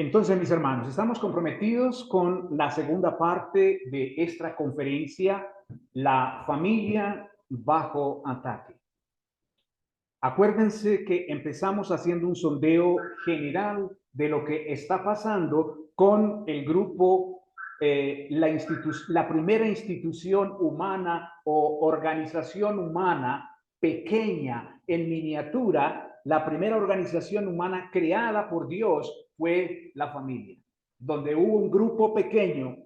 Entonces, mis hermanos, estamos comprometidos con la segunda parte de esta conferencia, la familia bajo ataque. Acuérdense que empezamos haciendo un sondeo general de lo que está pasando con el grupo, la primera institución humana o organización humana pequeña en miniatura. La primera organización humana creada por Dios fue la familia, donde hubo un grupo pequeño,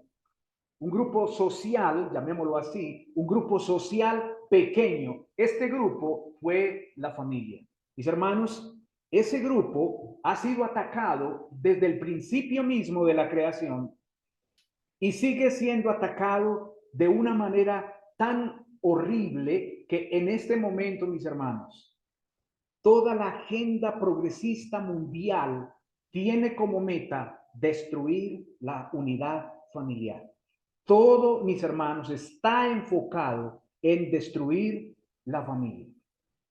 un grupo social, llamémoslo así, un grupo social pequeño. Este grupo fue la familia. Mis hermanos, ese grupo ha sido atacado desde el principio mismo de la creación y sigue siendo atacado de una manera tan horrible que en este momento, mis hermanos, toda la agenda progresista mundial tiene como meta destruir la unidad familiar. Todo, mis hermanos, está enfocado en destruir la familia.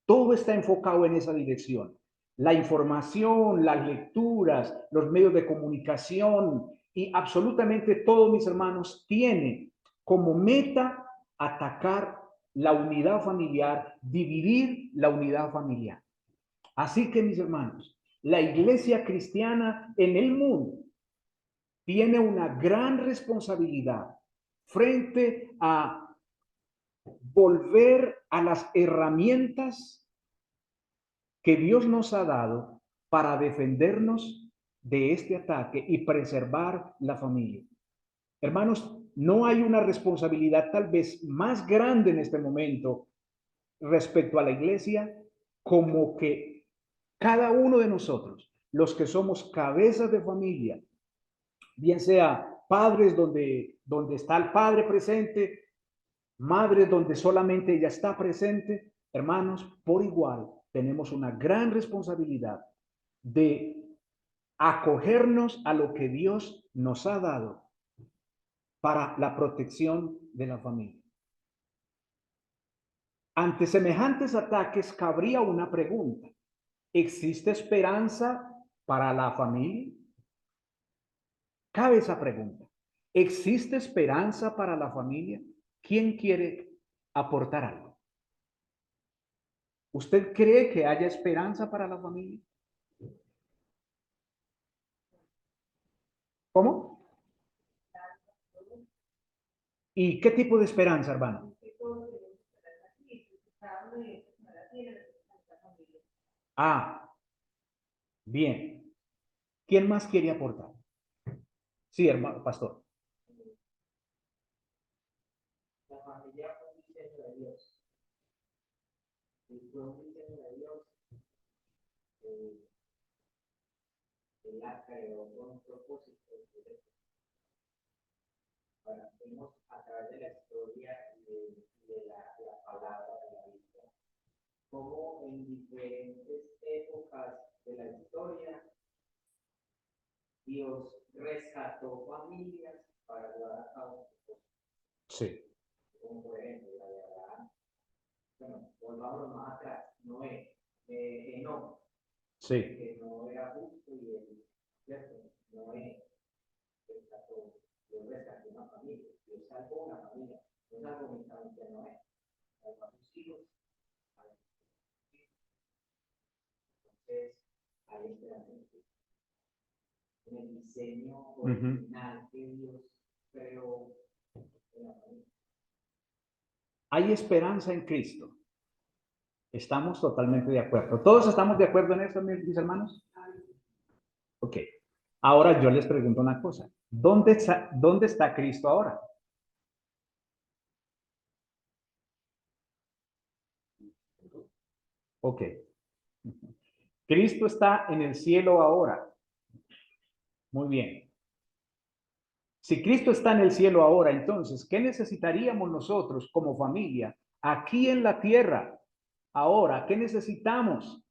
Todo está enfocado en esa dirección. La información, las lecturas, los medios de comunicación y absolutamente todo, mis hermanos, tiene como meta atacar la unidad familiar, dividir la unidad familiar. Así que, mis hermanos, la iglesia cristiana en el mundo tiene una gran responsabilidad frente a volver a las herramientas que Dios nos ha dado para defendernos de este ataque y preservar la familia. Hermanos, no hay una responsabilidad tal vez más grande en este momento respecto a la iglesia como que cada uno de nosotros, los que somos cabezas de familia, bien sea padres donde está el padre presente, madres donde solamente ella está presente, hermanos, por igual tenemos una gran responsabilidad de acogernos a lo que Dios nos ha dado para la protección de la familia. Ante semejantes ataques cabría una pregunta: ¿existe esperanza para la familia? Cabe esa pregunta. ¿Existe esperanza para la familia? ¿Quién quiere aportar algo? ¿Usted cree que haya esperanza para la familia? ¿Cómo? ¿Y qué tipo de esperanza, hermano? Ah, bien. ¿Quién más quiere aportar? Sí, hermano, pastor. La familia fue un diseño de Dios. Y fue un diseño de Dios. Él la creó con un propósito. Bueno, vemos a través de la historia y de la palabra de la Biblia, cómo en diferentes épocas de la historia Dios rescató familias para llevar a cabo su propósito. Sí. Como por ejemplo la de Abraham. Bueno, volvamos más atrás. Noé, Enoch. Sí. Que no era justo y él, ¿cierto? Noé rescató, Dios rescató una familia, Dios salvó una familia, no salvó únicamente a Noé, salvó a sus hijos, a los hijos. Entonces, hay esperanza en el diseño original que Dios creó en la familia. Hay esperanza en Cristo. Estamos totalmente de acuerdo. ¿Todos estamos de acuerdo en eso, mis hermanos? Ok. Ahora yo les pregunto una cosa. ¿Dónde está Cristo ahora? Ok. Cristo está en el cielo ahora. Muy bien. Si Cristo está en el cielo ahora, entonces, ¿qué necesitaríamos nosotros como familia aquí en la tierra? Ahora, ¿qué necesitamos?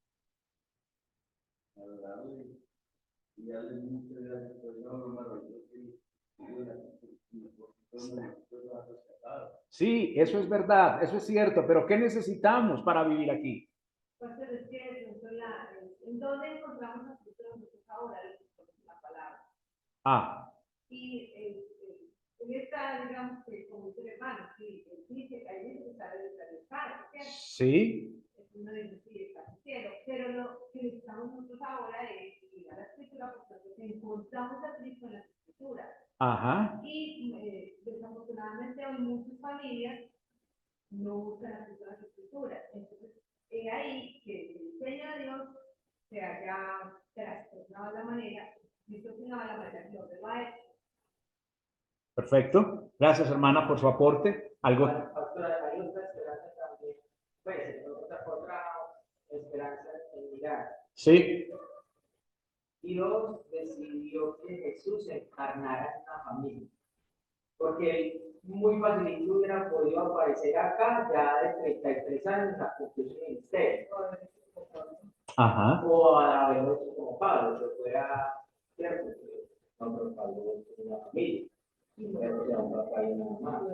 Sí, eso es verdad, eso es cierto, pero ¿qué necesitamos para vivir aquí? Pues es que ¿en dónde encontramos nosotros ahora la palabra? Ah, Y en esta, digamos que como dice el hermano, sí, dice que hay gente que sabe desarrollar, ¿cierto? sí. Uno dice, sí, está cielo, pero lo que necesitamos nosotros ahora es ir a la escritura porque encontramos a Cristo en las escrituras. Ajá. Y desafortunadamente hoy muchas familias no usan las escrituras. Entonces, es ahí que el diseño de Dios se haya trastornado la manera, distorsionado la manera que Dios lo ha hecho. Perfecto. Gracias, hermana, por su aporte. Algo. Pastora, hay otra esperanza también, pues, otra esperanza en mirar. Sí. Dios decidió que Jesús encarnara en una familia, porque muy fácilmente hubiera podido aparecer acá ya de 33 años a cumplir su ministerio. Ajá. O a haberlo hecho como Pablo, que fuera cierto, no, pero Pablo es una familia. Pero sea un papá y una mamá,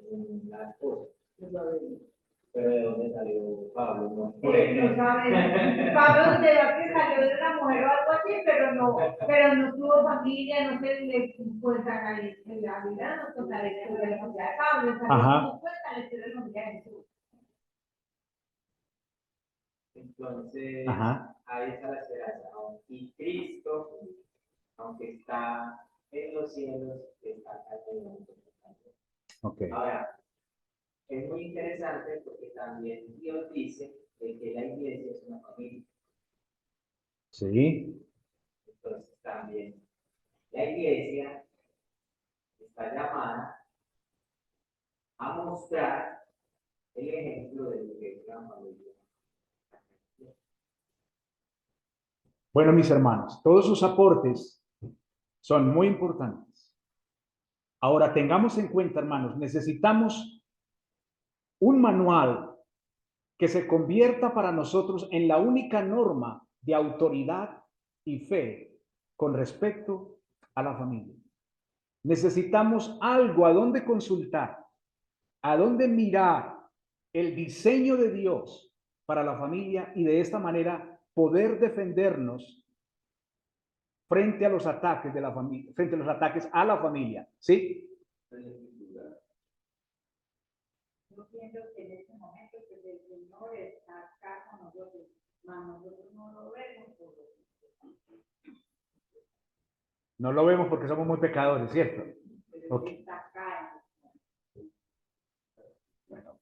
una esposa. Pero ¿de dónde salió Pablo? No, No saben. Pablo se va que salió de una mujer o algo así, pero no tuvo familia, no se le cuenta en la vida, no toca la historia de la familia de Pablo, no cuenta la historia de la familia de Jesús. entonces, Ajá. ahí está la esperanza. Y Cristo, aunque está en los cielos, está acá en el mundo. Okay. Ahora, es muy interesante porque también Dios dice que la iglesia es una familia. Sí. Entonces también la iglesia está llamada a mostrar el ejemplo de lo que es la familia. Bueno, mis hermanos, todos sus aportes son muy importantes. Ahora, tengamos en cuenta, hermanos, necesitamos un manual que se convierta para nosotros en la única norma de autoridad y fe con respecto a la familia. Necesitamos algo a donde consultar, a donde mirar el diseño de Dios para la familia y de esta manera poder defendernos frente a los ataques de la familia, frente a los ataques a la familia, ¿sí? Yo pienso que en este momento que el Señor está acá con nosotros, mas nosotros no lo vemos por lo que No lo vemos porque somos muy pecadores, ¿cierto? Okay. está acá.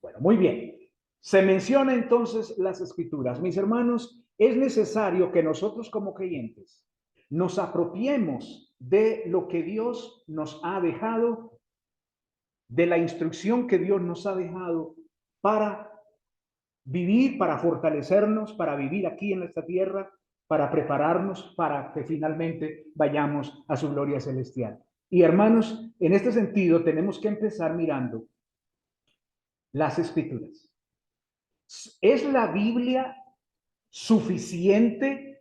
Bueno, muy bien. Se menciona entonces las escrituras. Mis hermanos, es necesario que nosotros como creyentes nos apropiemos de lo que Dios nos ha dejado, de la instrucción que Dios nos ha dejado para vivir, para fortalecernos, para vivir aquí en esta tierra, para prepararnos para que finalmente vayamos a su gloria celestial. Y hermanos, en este sentido tenemos que empezar mirando las escrituras. ¿Es la Biblia suficiente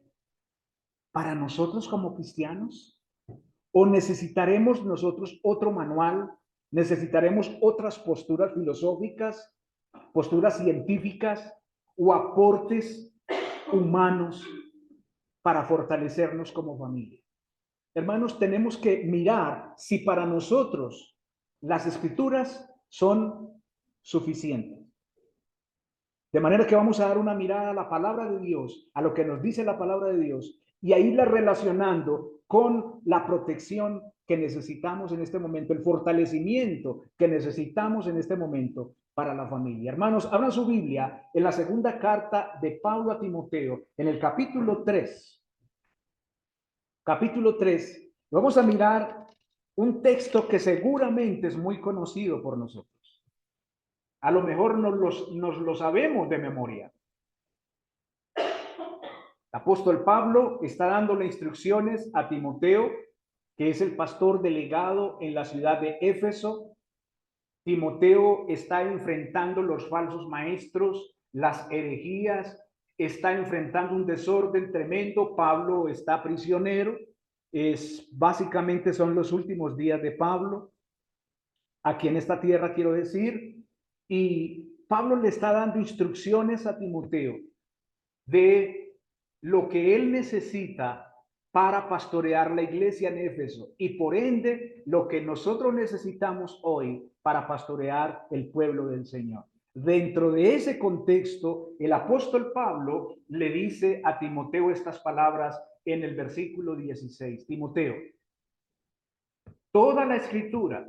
para nosotros como cristianos? ¿O necesitaremos nosotros otro manual? ¿Necesitaremos otras posturas filosóficas, posturas científicas o aportes humanos para fortalecernos como familia? Hermanos, tenemos que mirar si para nosotros las escrituras son suficientes. De manera que vamos a dar una mirada a la palabra de Dios, a lo que nos dice la palabra de Dios, y a irla relacionando con la protección que necesitamos en este momento, el fortalecimiento que necesitamos en este momento para la familia. Hermanos, abran su Biblia en la segunda carta de Pablo a Timoteo, en el capítulo 3. Capítulo 3. Vamos a mirar un texto que seguramente es muy conocido por nosotros. A lo mejor nos lo sabemos de memoria. El apóstol Pablo está dándole instrucciones a Timoteo, que es el pastor delegado en la ciudad de Éfeso. Timoteo está enfrentando los falsos maestros, las herejías, está enfrentando un desorden tremendo. Pablo está prisionero. Básicamente son los últimos días de Pablo, aquí en esta tierra, quiero decir. Y Pablo le está dando instrucciones a Timoteo de lo que él necesita para pastorear la iglesia en Éfeso y por ende lo que nosotros necesitamos hoy para pastorear el pueblo del Señor. Dentro de ese contexto, el apóstol Pablo le dice a Timoteo estas palabras en el versículo 16. Timoteo, toda la escritura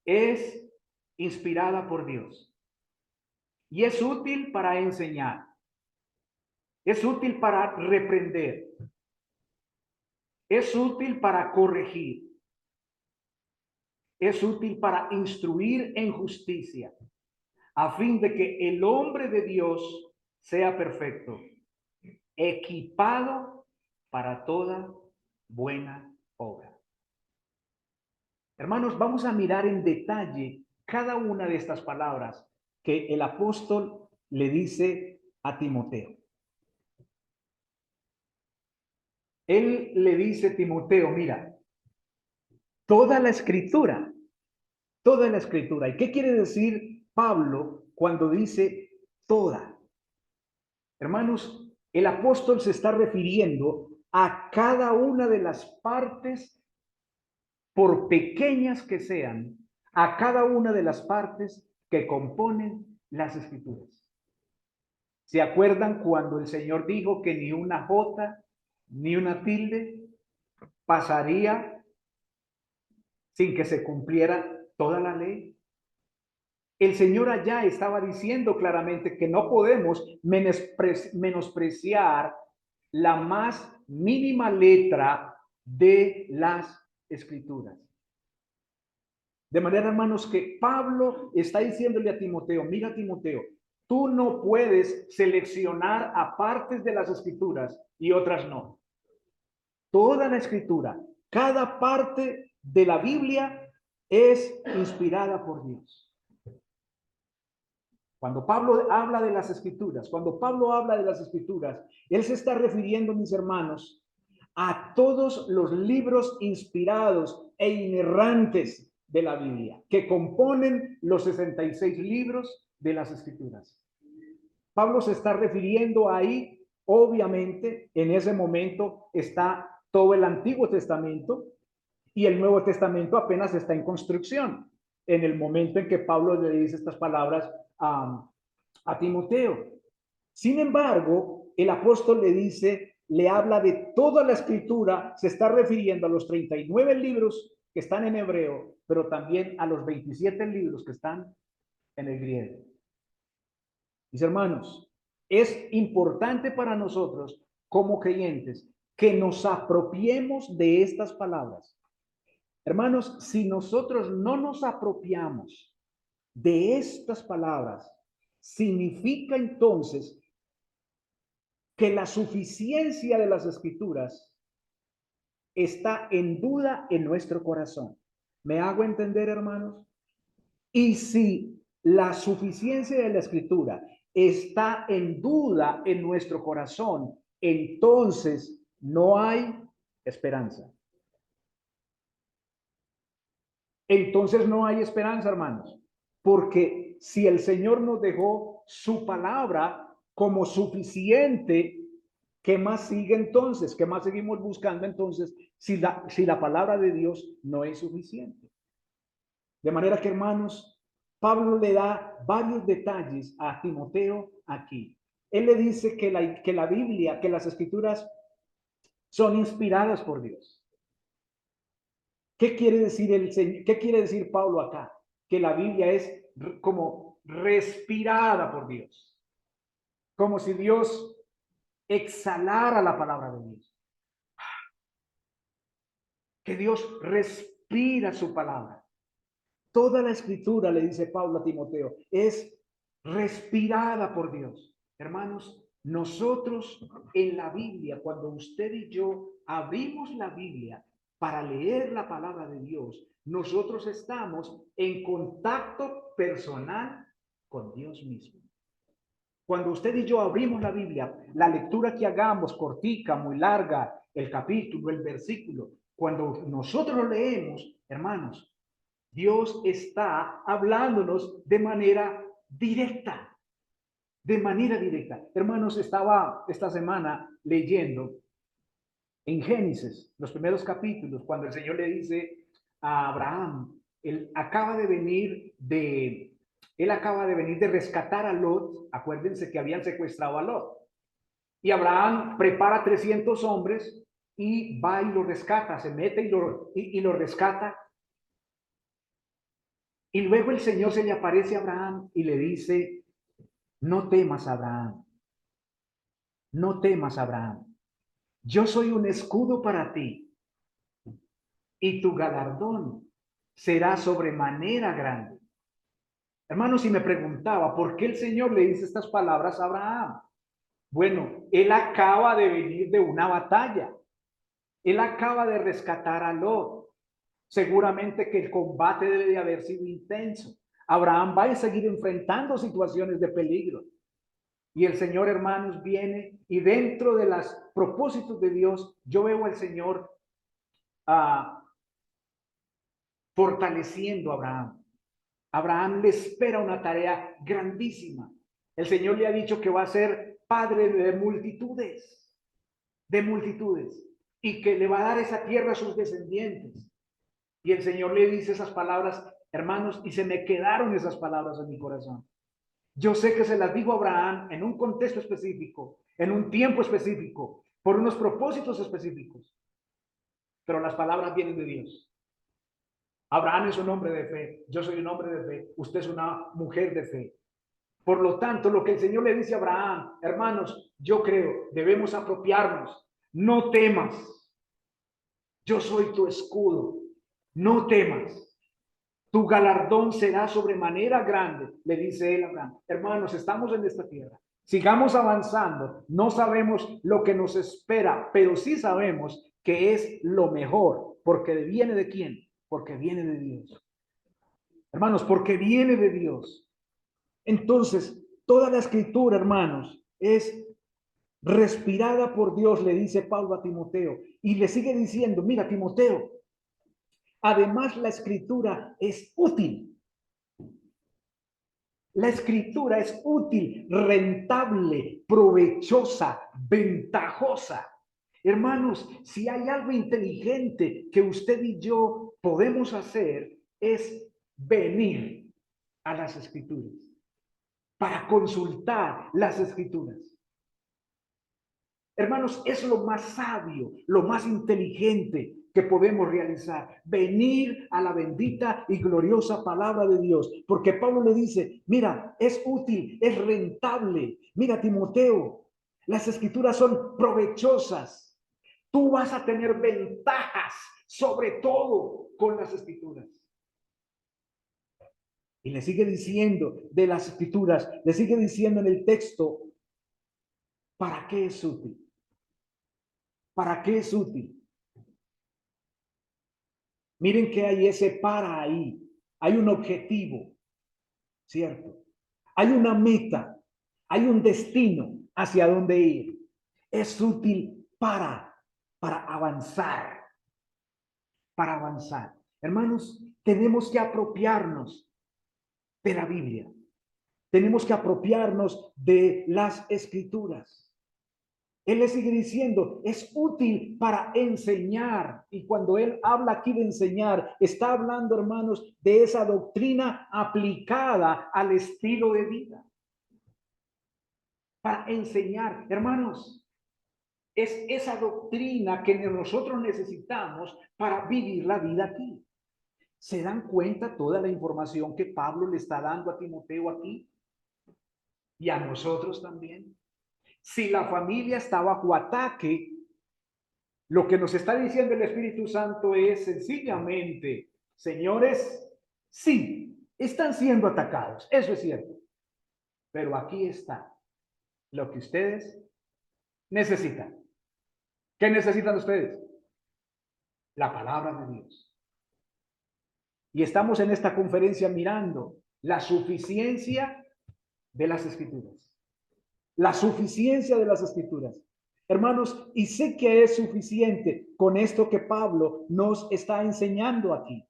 es inspirada por Dios y es útil para enseñar, es útil para reprender, es útil para corregir, es útil para instruir en justicia, a fin de que el hombre de Dios sea perfecto, equipado para toda buena obra. Hermanos, vamos a mirar en detalle cada una de estas palabras que el apóstol le dice a Timoteo. Él le dice a Timoteo, mira, toda la escritura. ¿Y qué quiere decir Pablo cuando dice toda? Hermanos, el apóstol se está refiriendo a cada una de las partes, por pequeñas que sean, a cada una de las partes que componen las escrituras. ¿Se acuerdan cuando el Señor dijo que ni una jota ni una tilde pasaría sin que se cumpliera toda la ley? El Señor allá estaba diciendo claramente que no podemos menospreciar la más mínima letra de las escrituras. De manera, hermanos, que Pablo está diciéndole a Timoteo, mira Timoteo, tú no puedes seleccionar a partes de las escrituras y otras no. Toda la escritura, cada parte de la Biblia es inspirada por Dios. Cuando Pablo habla de las escrituras, él se está refiriendo, mis hermanos, a todos los libros inspirados e inerrantes de la Biblia, que componen los 66 libros de las escrituras. Pablo se está refiriendo ahí, obviamente, en ese momento está todo el Antiguo Testamento y el Nuevo Testamento apenas está en construcción, en el momento en que Pablo le dice estas palabras a Timoteo. Sin embargo, el apóstol le habla de toda la escritura, se está refiriendo a los 39 libros que están en hebreo, pero también a los 27 libros que están en el griego. Mis hermanos, es importante para nosotros como creyentes que nos apropiemos de estas palabras. Hermanos, si nosotros no nos apropiamos de estas palabras, significa entonces que la suficiencia de las escrituras está en duda en nuestro corazón. ¿Me hago entender, hermanos? Y si la suficiencia de la escritura está en duda en nuestro corazón, entonces no hay esperanza. Entonces no hay esperanza, hermanos, porque si el Señor nos dejó su palabra como suficiente, ¿qué más sigue entonces? ¿Qué más seguimos buscando entonces si la palabra de Dios no es suficiente? De manera que, hermanos, Pablo le da varios detalles a Timoteo aquí. Él le dice que la Biblia, que las escrituras son inspiradas por Dios. ¿Qué quiere decir Pablo acá? Que la Biblia es como respirada por Dios. Como si Dios exhalara la palabra de Dios. Que Dios respira su palabra. Toda la escritura, le dice Pablo a Timoteo, es respirada por Dios. Hermanos, nosotros en la Biblia, cuando usted y yo abrimos la Biblia para leer la palabra de Dios, nosotros estamos en contacto personal con Dios mismo. Cuando usted y yo abrimos la Biblia, la lectura que hagamos, cortica, muy larga, el capítulo, el versículo, cuando nosotros lo leemos, hermanos, Dios está hablándonos de manera directa. De manera directa. Hermanos, estaba esta semana leyendo en Génesis, los primeros capítulos, cuando el Señor le dice a Abraham, él acaba de venir de rescatar a Lot. Acuérdense que habían secuestrado a Lot. Y Abraham prepara 300 hombres y va y lo rescata, se mete y lo rescata. Y luego el Señor se le aparece a Abraham y le dice, no temas, Abraham, no temas, Abraham. Yo soy un escudo para ti y tu galardón será sobremanera grande. Hermanos, si me preguntaba, ¿por qué el Señor le dice estas palabras a Abraham? Bueno, él acaba de venir de una batalla. Él acaba de rescatar a Lot. Seguramente que el combate debe de haber sido intenso. Abraham va a seguir enfrentando situaciones de peligro. Y el Señor, hermanos, viene y dentro de los propósitos de Dios, yo veo al Señor fortaleciendo a Abraham. Abraham le espera una tarea grandísima. El Señor le ha dicho que va a ser padre de multitudes, y que le va a dar esa tierra a sus descendientes. Y el Señor le dice esas palabras, hermanos, y se me quedaron esas palabras en mi corazón. Yo sé que se las dijo a Abraham en un contexto específico, en un tiempo específico, por unos propósitos específicos, pero las palabras vienen de Dios. Abraham es un hombre de fe, yo soy un hombre de fe, usted es una mujer de fe. Por lo tanto, lo que el Señor le dice a Abraham, hermanos, yo creo, debemos apropiarnos. No temas, yo soy tu escudo, no temas. Tu galardón será sobremanera grande, le dice él a Abraham. Hermanos, estamos en esta tierra. Sigamos avanzando. No sabemos lo que nos espera, pero sí sabemos que es lo mejor. Porque viene de quién? Porque viene de Dios. Hermanos, porque viene de Dios. Entonces, toda la escritura, hermanos, es respirada por Dios, le dice Pablo a Timoteo. Y le sigue diciendo, mira, Timoteo, además la escritura es útil. La escritura es útil, rentable, provechosa, ventajosa. Hermanos, si hay algo inteligente que usted y yo podemos hacer, es venir a las escrituras para consultar las escrituras. Hermanos, es lo más sabio, lo más inteligente que podemos realizar, venir a la bendita y gloriosa palabra de Dios, porque Pablo le dice, mira, es útil, es rentable, mira, Timoteo, las escrituras son provechosas, tú vas a tener ventajas, sobre todo con las escrituras. Y le sigue diciendo de las escrituras, le sigue diciendo en el texto, ¿para qué es útil? ¿Para qué es útil? Miren que hay ese para ahí. Hay un objetivo, ¿cierto? Hay una meta, hay un destino hacia dónde ir. Es útil para avanzar, para avanzar. Hermanos, tenemos que apropiarnos de la Biblia. Tenemos que apropiarnos de las escrituras. Él le sigue diciendo, es útil para enseñar. Y cuando él habla aquí de enseñar, está hablando, hermanos, de esa doctrina aplicada al estilo de vida. Para enseñar, hermanos, es esa doctrina que nosotros necesitamos para vivir la vida aquí. ¿Se dan cuenta toda la información que Pablo le está dando a Timoteo aquí? Y a nosotros también. Si la familia está bajo ataque, lo que nos está diciendo el Espíritu Santo es sencillamente, señores, sí, están siendo atacados, eso es cierto. Pero aquí está lo que ustedes necesitan. ¿Qué necesitan ustedes? La palabra de Dios. Y estamos en esta conferencia mirando la suficiencia de las Escrituras. La suficiencia de las Escrituras. Hermanos, y sé que es suficiente con esto que Pablo nos está enseñando aquí.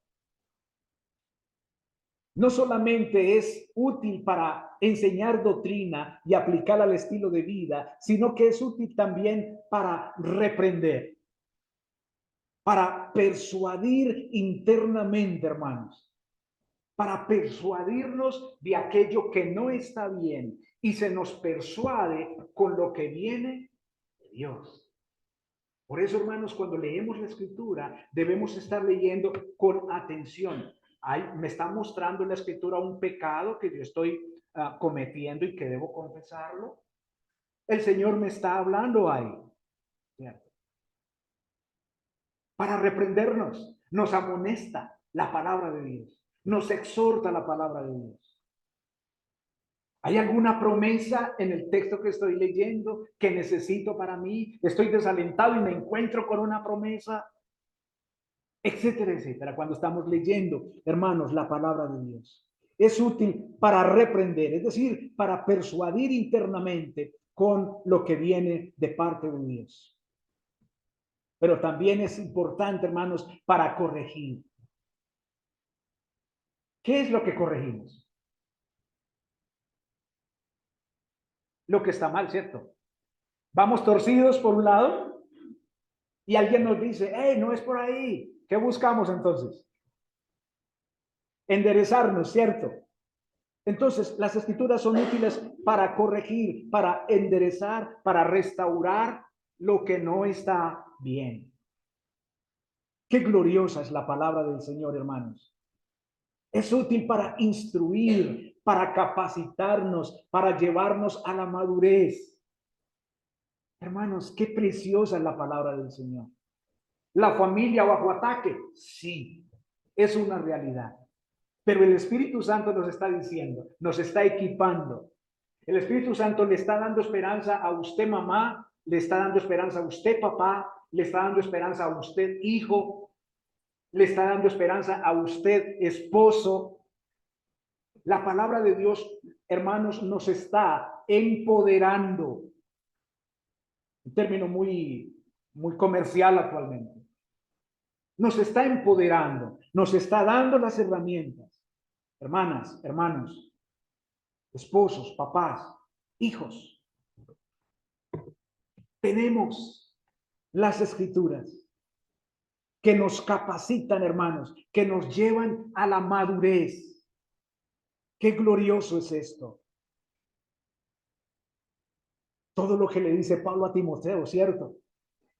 No solamente es útil para enseñar doctrina y aplicarla al estilo de vida, sino que es útil también para reprender. para persuadir internamente, hermanos, para persuadirnos de aquello que no está bien y se nos persuade con lo que viene de Dios. Por eso, hermanos, cuando leemos la escritura, debemos estar leyendo con atención. Me está mostrando la escritura un pecado que yo estoy cometiendo y que debo confesarlo. El Señor me está hablando ahí, ¿cierto? Para reprendernos, nos amonesta la palabra de Dios, nos exhorta la palabra de Dios. ¿Hay alguna promesa en el texto que estoy leyendo que necesito para mí? Estoy desalentado y me encuentro con una promesa, etcétera, etcétera. Cuando estamos leyendo, hermanos, la palabra de Dios es útil para reprender, es decir, para persuadir internamente con lo que viene de parte de Dios. Pero también es importante, hermanos, para corregir. ¿Qué es lo que corregimos? Lo que está mal, ¿cierto? Vamos torcidos por un lado y alguien nos dice, hey, no es por ahí. ¿Qué buscamos entonces? Enderezarnos, ¿cierto? Entonces, las escrituras son útiles para corregir, para enderezar, para restaurar lo que no está bien. Qué gloriosa es la palabra del Señor, hermanos. Es útil para instruir, para capacitarnos, para llevarnos a la madurez. Hermanos, qué preciosa es la palabra del Señor. La familia bajo ataque, sí, es una realidad. Pero el Espíritu Santo nos está diciendo, nos está equipando. El Espíritu Santo le está dando esperanza a usted, mamá, le está dando esperanza a usted, papá, le está dando esperanza a usted, hijo, le está dando esperanza a usted, esposo. La palabra de Dios, hermanos, nos está empoderando. Un término muy comercial actualmente. Nos está empoderando, nos está dando las herramientas. Hermanas, hermanos, esposos, papás, hijos. Tenemos las escrituras que nos capacitan, hermanos, que nos llevan a la madurez. Qué glorioso es esto. Todo lo que le dice Pablo a Timoteo, ¿cierto?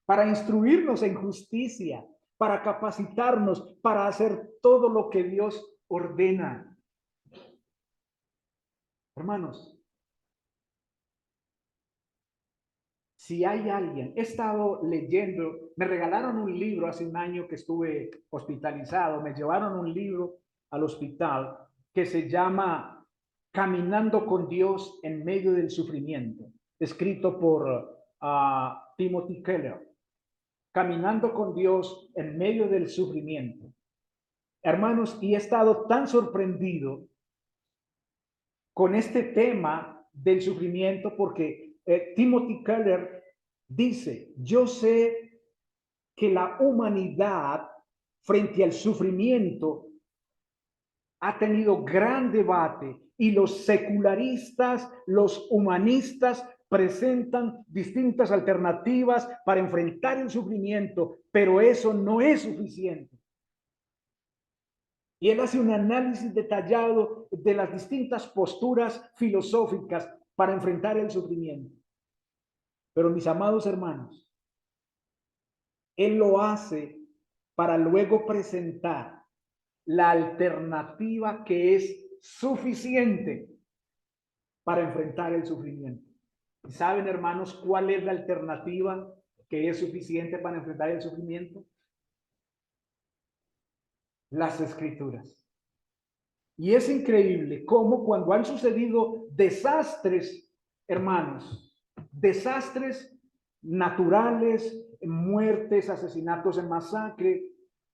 Para instruirnos en justicia, para capacitarnos, para hacer todo lo que Dios ordena. Hermanos, si hay alguien, he estado leyendo, me regalaron un libro hace un año que estuve hospitalizado, me llevaron un libro al hospital que se llama Caminando con Dios en medio del sufrimiento, escrito por Timothy Keller. Caminando con Dios en medio del sufrimiento. Hermanos, y he estado tan sorprendido con este tema del sufrimiento porque Timothy Keller dice, yo sé que la humanidad frente al sufrimiento ha tenido gran debate y los secularistas, los humanistas presentan distintas alternativas para enfrentar el sufrimiento, pero eso no es suficiente. Y él hace un análisis detallado de las distintas posturas filosóficas para enfrentar el sufrimiento. Pero mis amados hermanos, él lo hace para luego presentar la alternativa que es suficiente para enfrentar el sufrimiento. ¿Y saben, hermanos, cuál es la alternativa que es suficiente para enfrentar el sufrimiento? Las escrituras. Y es increíble cómo cuando han sucedido desastres, hermanos, desastres naturales, muertes, asesinatos en masacre,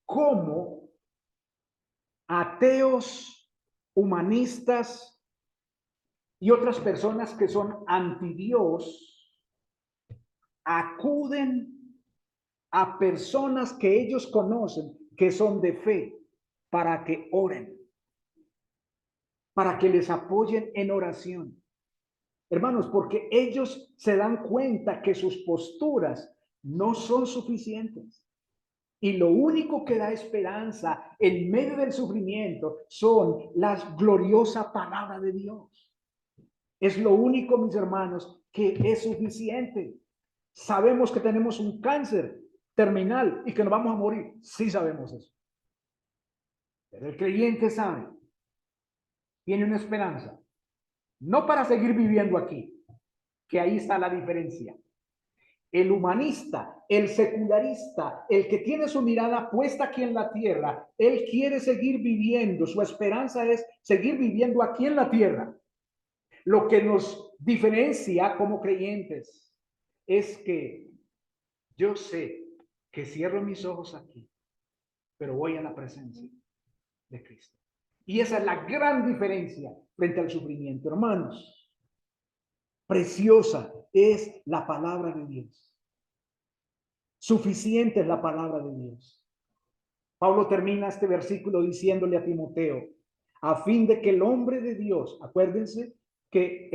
cómo ateos, humanistas y otras personas que son antidios acuden a personas que ellos conocen, que son de fe, para que oren, para que les apoyen en oración. Hermanos, porque ellos se dan cuenta que sus posturas no son suficientes. Y lo único que da esperanza en medio del sufrimiento son las gloriosas palabras de Dios. Es lo único, mis hermanos, que es suficiente. Sabemos que tenemos un cáncer terminal y que nos vamos a morir. Sí sabemos eso. Pero el creyente sabe, tiene una esperanza. No para seguir viviendo aquí, que ahí está la diferencia. El humanista, el secularista, el que tiene su mirada puesta aquí en la tierra, él quiere seguir viviendo, su esperanza es seguir viviendo aquí en la tierra. Lo que nos diferencia como creyentes es que yo sé que cierro mis ojos aquí, pero voy a la presencia de Cristo. Y esa es la gran diferencia frente al sufrimiento, hermanos. Preciosa es la palabra de Dios. Suficiente es la palabra de Dios. Pablo termina este versículo diciéndole a Timoteo, a fin de que el hombre de Dios, acuérdense que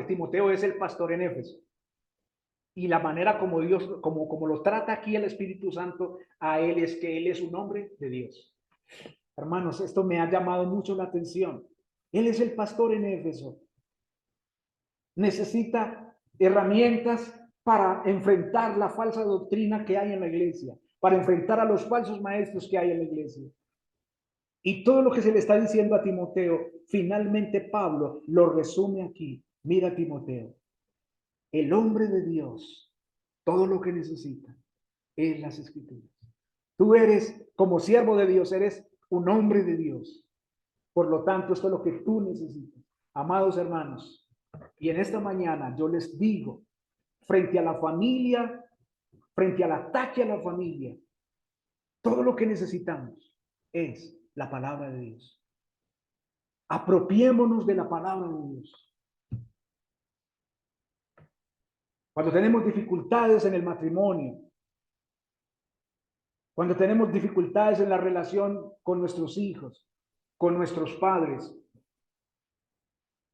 Timoteo es el pastor en Éfeso. Y la manera como Dios, como lo trata aquí el Espíritu Santo a él es que él es un hombre de Dios. Hermanos, esto me ha llamado mucho la atención. Él es el pastor en Éfeso. Necesita herramientas para enfrentar la falsa doctrina que hay en la iglesia, para enfrentar a los falsos maestros que hay en la iglesia. Y todo lo que se le está diciendo a Timoteo, finalmente Pablo lo resume aquí. Mira, Timoteo, el hombre de Dios, todo lo que necesita es las Escrituras. Tú eres, como siervo de Dios, eres un hombre de Dios. Por lo tanto, esto es lo que tú necesitas. Amados hermanos, y en esta mañana yo les digo, frente a la familia, frente al ataque a la familia, todo lo que necesitamos es la palabra de Dios. Apropiémonos de la palabra de Dios. Cuando tenemos dificultades en el matrimonio, cuando tenemos dificultades en la relación con nuestros hijos, con nuestros padres,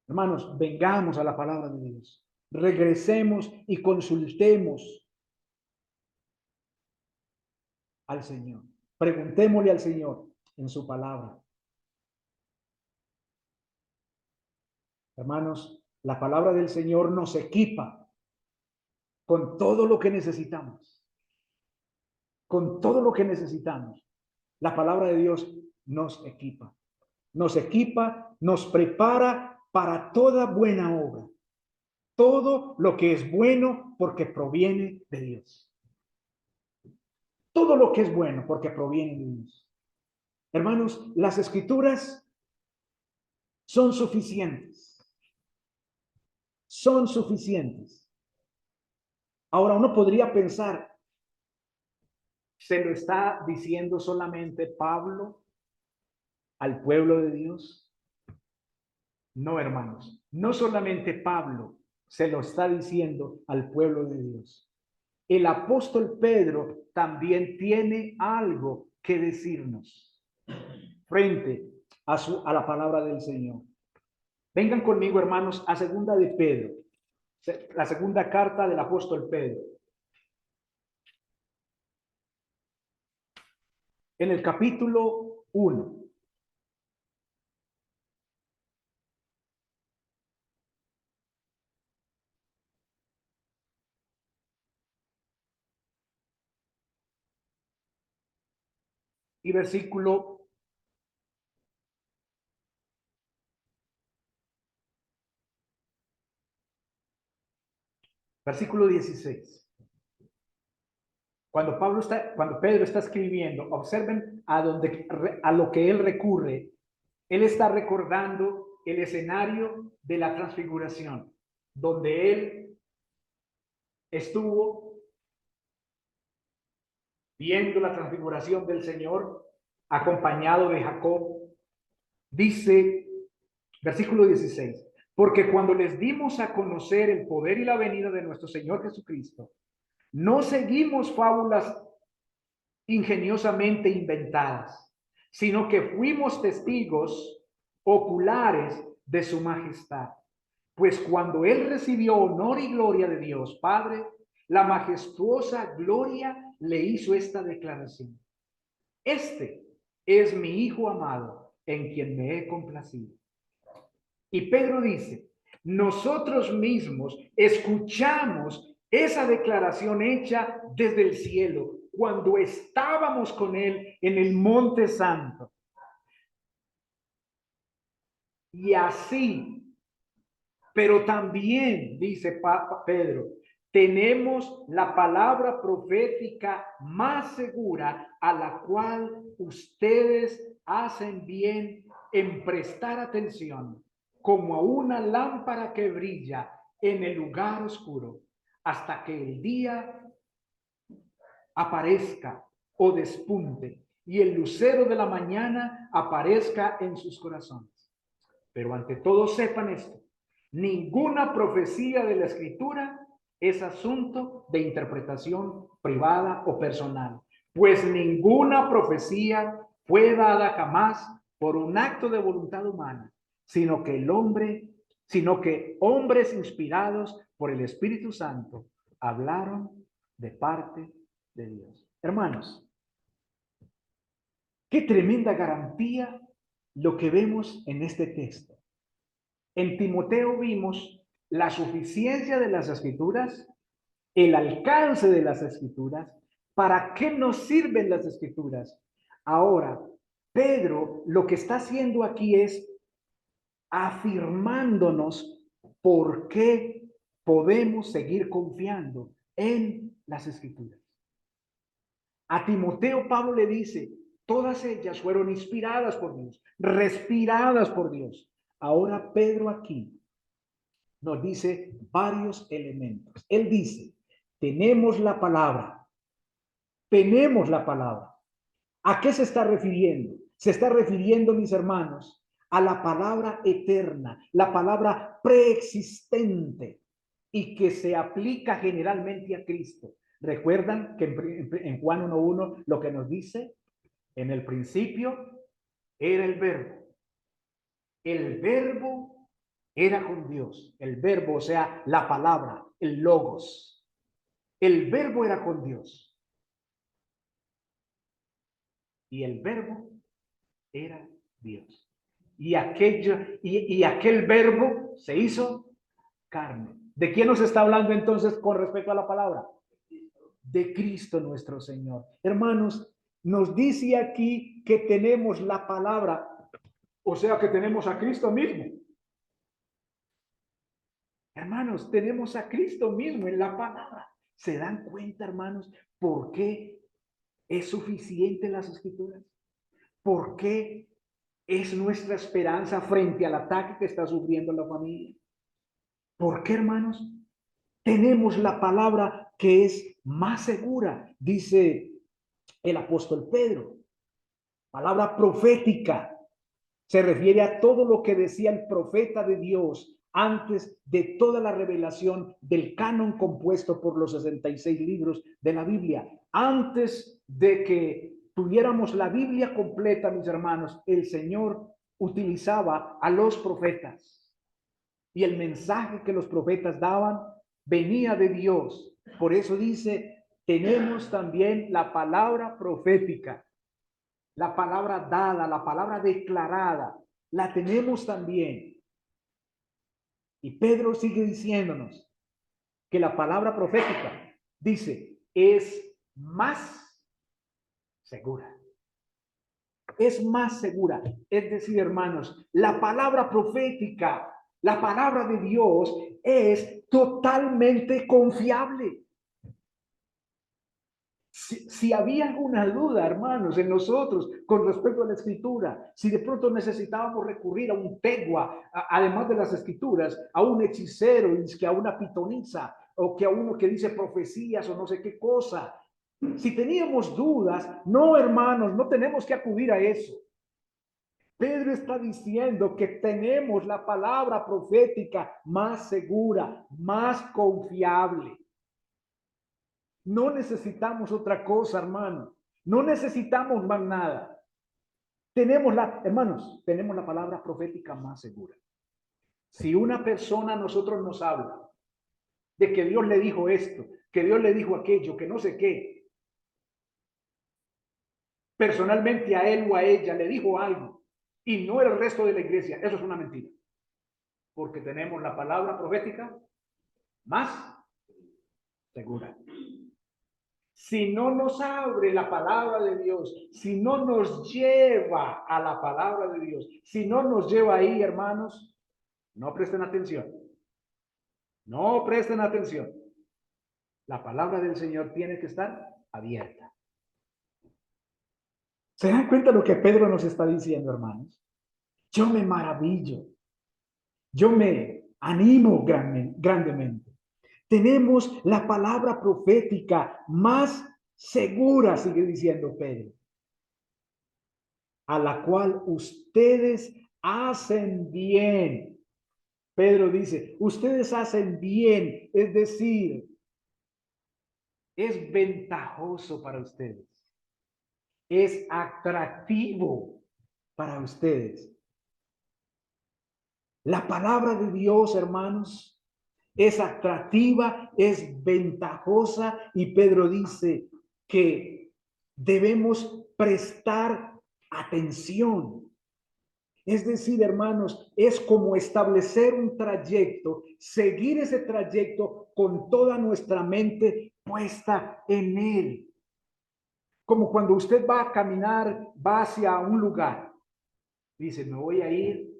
hermanos, vengamos a la palabra de Dios. Regresemos y consultemos al Señor. Preguntémosle al Señor en su palabra. Hermanos, la palabra del Señor nos equipa con todo lo que necesitamos. Con todo lo que necesitamos. La palabra de Dios nos equipa. Nos equipa, nos prepara para toda buena obra. Todo lo que es bueno porque proviene de Dios. Todo lo que es bueno porque proviene de Dios. Hermanos, las Escrituras son suficientes. Son suficientes. Ahora uno podría pensar, ¿se lo está diciendo solamente Pablo al pueblo de Dios? No, hermanos, no solamente Pablo se lo está diciendo al pueblo de Dios. El apóstol Pedro también tiene algo que decirnos frente a la palabra del Señor. Vengan conmigo, hermanos, a segunda de Pedro, la segunda carta del apóstol Pedro. En el capítulo 1. Y versículo 16. Cuando Pedro está escribiendo, observen a lo que él recurre. Él está recordando el escenario de la transfiguración, donde él estuvo viendo la transfiguración del Señor, acompañado de Jacob. Dice, versículo 16, porque cuando les dimos a conocer el poder y la venida de nuestro Señor Jesucristo, no seguimos fábulas ingeniosamente inventadas, sino que fuimos testigos oculares de su majestad. Pues cuando él recibió honor y gloria de Dios Padre, la majestuosa gloria le hizo esta declaración: este es mi Hijo amado, en quien me he complacido. Y Pedro dice, nosotros mismos escuchamos esa declaración hecha desde el cielo cuando estábamos con él en el Monte Santo. Y así, pero también, dice Pedro, tenemos la palabra profética más segura, a la cual ustedes hacen bien en prestar atención, como a una lámpara que brilla en el lugar oscuro, hasta que el día aparezca o despunte y el lucero de la mañana aparezca en sus corazones. Pero ante todo sepan esto: ninguna profecía de la Escritura es asunto de interpretación privada o personal, pues ninguna profecía fue dada jamás por un acto de voluntad humana, sino que hombres inspirados por el Espíritu Santo hablaron de parte de Dios. Hermanos, qué tremenda garantía lo que vemos en este texto. En Timoteo vimos la suficiencia de las Escrituras, el alcance de las Escrituras, para qué nos sirven las Escrituras. Ahora, Pedro lo que está haciendo aquí es afirmándonos por qué podemos seguir confiando en las Escrituras. A Timoteo Pablo le dice, todas ellas fueron inspiradas por Dios, respiradas por Dios. Ahora Pedro aquí nos dice varios elementos. Él dice, tenemos la palabra. Tenemos la palabra. ¿A qué se está refiriendo? Se está refiriendo, mis hermanos, a la palabra eterna, la palabra preexistente y que se aplica generalmente a Cristo. ¿Recuerdan que en Juan 1:1 lo que nos dice? En el principio era el verbo. El verbo era con Dios. El verbo, o sea, la palabra, el logos. El verbo era con Dios. Y el verbo era Dios. Y aquel verbo se hizo carne. ¿De quién nos está hablando entonces con respecto a la palabra? De Cristo nuestro Señor. Hermanos, nos dice aquí que tenemos la palabra, o sea que tenemos a Cristo mismo. Hermanos, tenemos a Cristo mismo en la palabra. ¿Se dan cuenta, hermanos, por qué es suficiente las Escrituras? ¿Por qué es nuestra esperanza frente al ataque que está sufriendo la familia? ¿Por qué, hermanos? Tenemos la palabra que es más segura, dice el apóstol Pedro. Palabra profética. Se refiere a todo lo que decía el profeta de Dios antes de toda la revelación del canon compuesto por los 66 libros de la Biblia. Antes de que tuviéramos la Biblia completa, mis hermanos, el Señor utilizaba a los profetas. Y el mensaje que los profetas daban venía de Dios. Por eso dice, tenemos también la palabra profética. La palabra dada, la palabra declarada, la tenemos también. Y Pedro sigue diciéndonos que la palabra profética, dice, es más segura. Es más segura. Es decir, hermanos, la palabra profética, la palabra de Dios es totalmente confiable. Si había alguna duda, hermanos, en nosotros con respecto a la Escritura, si de pronto necesitábamos recurrir a un tegua, además de las Escrituras, a un hechicero, que a una pitonisa, o que a uno que dice profecías o no sé qué cosa, si teníamos dudas, no, hermanos, no tenemos que acudir a eso. Pedro está diciendo que tenemos la palabra profética más segura, más confiable. No necesitamos otra cosa, hermano. No necesitamos más nada. Hermanos, tenemos la palabra profética más segura. Si una persona a nosotros nos habla de que Dios le dijo esto, que Dios le dijo aquello, que no sé qué. Personalmente a él o a ella le dijo algo y no el resto de la iglesia. Eso es una mentira. Porque tenemos la palabra profética más segura. Si no nos abre la palabra de Dios, si no nos lleva a la palabra de Dios, si no nos lleva ahí, hermanos, no presten atención. No presten atención. La palabra del Señor tiene que estar abierta. ¿Se dan cuenta lo que Pedro nos está diciendo, hermanos? Yo me maravillo. Yo me animo grandemente. Tenemos la palabra profética más segura, sigue diciendo Pedro, a la cual ustedes hacen bien. Pedro dice, ustedes hacen bien, es decir, es ventajoso para ustedes, es atractivo para ustedes. La palabra de Dios, hermanos, es atractiva, es ventajosa, y Pedro dice que debemos prestar atención. Es decir, hermanos, es como establecer un trayecto, seguir ese trayecto con toda nuestra mente puesta en él. Como cuando usted va a caminar, va hacia un lugar, dice, me voy a ir